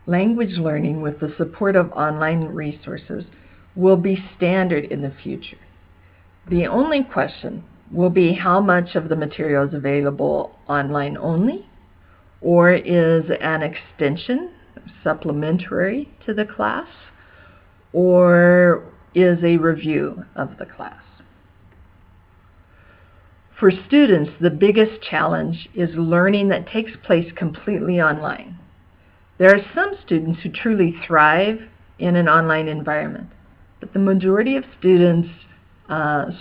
language learning with the support of online resources will be standard in the future. The only question will be how much of the material is available online only, or is an extension supplementary to the class, or is a review of the class. For students, the biggest challenge is learning that takes place completely online. There are some students who truly thrive in an online environment, but the majority of students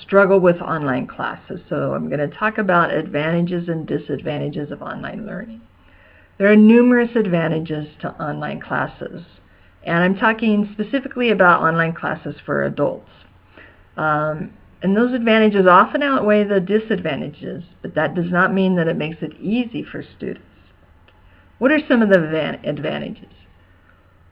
struggle with online classes. So I'm going to talk about advantages and disadvantages of online learning. There are numerous advantages to online classes, and I'm talking specifically about online classes for adults. And those advantages often outweigh the disadvantages, but that does not mean that it makes it easy for students. What are some of the advantages?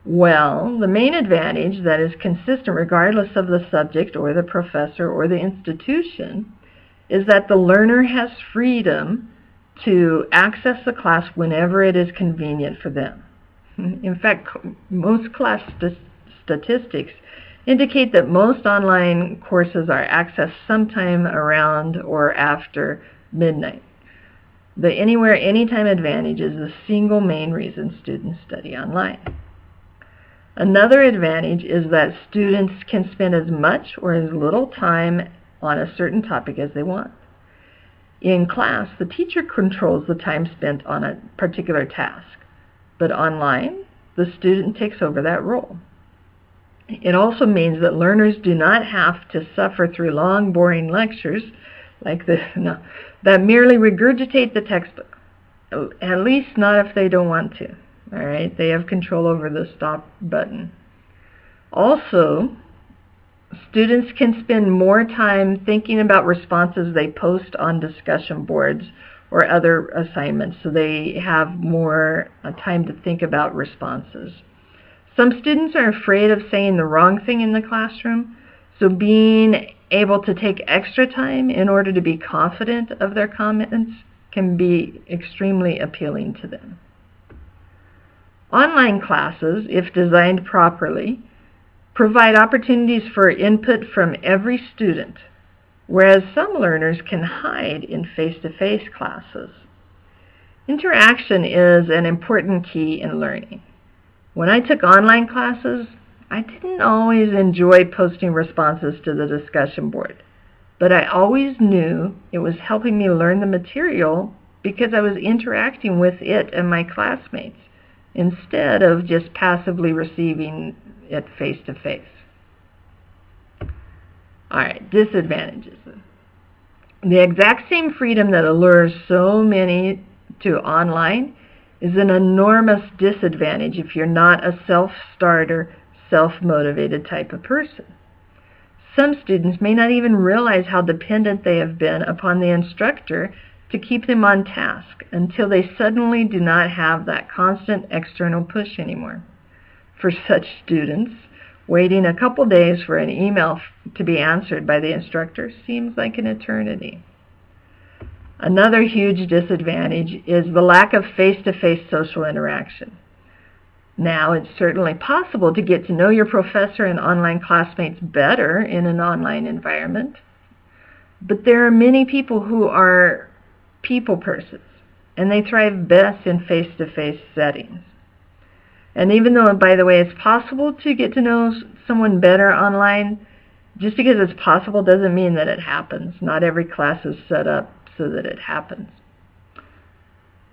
Well, the main advantage that is consistent regardless of the subject or the professor or the institution is that the learner has freedom to access the class whenever it is convenient for them. In fact, most class statistics indicate that most online courses are accessed sometime around or after midnight. The anywhere, anytime advantage is the single main reason students study online. Another advantage is that students can spend as much or as little time on a certain topic as they want. In class, the teacher controls the time spent on a particular task, but online, the student takes over that role. It also means that learners do not have to suffer through long, boring lectures like this, that merely regurgitate the textbook, at least not if they don't want to. All right, they have control over the stop button. Also, students can spend more time thinking about responses they post on discussion boards or other assignments, so they have more time to think about responses. Some students are afraid of saying the wrong thing in the classroom, so being able to take extra time in order to be confident of their comments can be extremely appealing to them. Online classes, if designed properly, provide opportunities for input from every student, whereas some learners can hide in face-to-face classes. Interaction is an important key in learning. When I took online classes, I didn't always enjoy posting responses to the discussion board, but I always knew it was helping me learn the material because I was interacting with it and my classmates, instead of just passively receiving it face-to-face. All right, disadvantages. The exact same freedom that allures so many to online is an enormous disadvantage if you're not a self-starter, self-motivated type of person. Some students may not even realize how dependent they have been upon the instructor to keep them on task until they suddenly do not have that constant external push anymore. For such students, waiting a couple days for an email to be answered by the instructor seems like an eternity. Another huge disadvantage is the lack of face-to-face social interaction. Now, it's certainly possible to get to know your professor and online classmates better in an online environment, but there are many people who are people persons, and they thrive best in face-to-face settings. And even though, by the way, it's possible to get to know someone better online, just because it's possible doesn't mean that it happens. Not every class is set up so that it happens.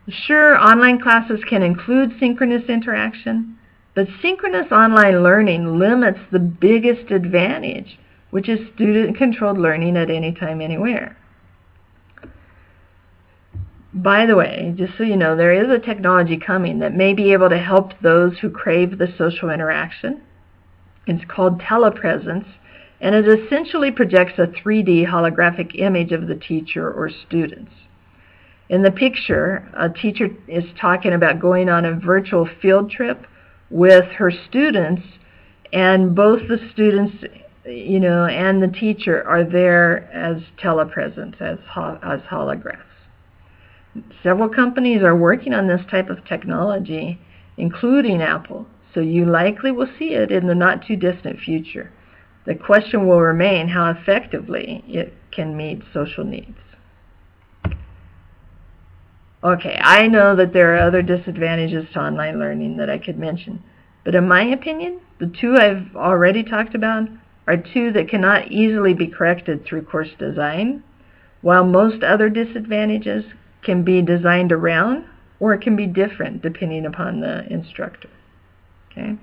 Sure, online classes can include synchronous interaction, but synchronous online learning limits the biggest advantage, which is student-controlled learning at any time, anywhere. By the way, just so you know, there is a technology coming that may be able to help those who crave the social interaction. It's called telepresence, and it essentially projects a 3D holographic image of the teacher or students. In the picture, a teacher is talking about going on a virtual field trip with her students, and both the students, and the teacher are there as telepresence, as holograms. Several companies are working on this type of technology, including Apple, so you likely will see it in the not-too-distant future. The question will remain how effectively it can meet social needs. Okay, I know that there are other disadvantages to online learning that I could mention, but in my opinion, the two I've already talked about are two that cannot easily be corrected through course design, while most other disadvantages can be designed around or it can be different depending upon the instructor. Okay?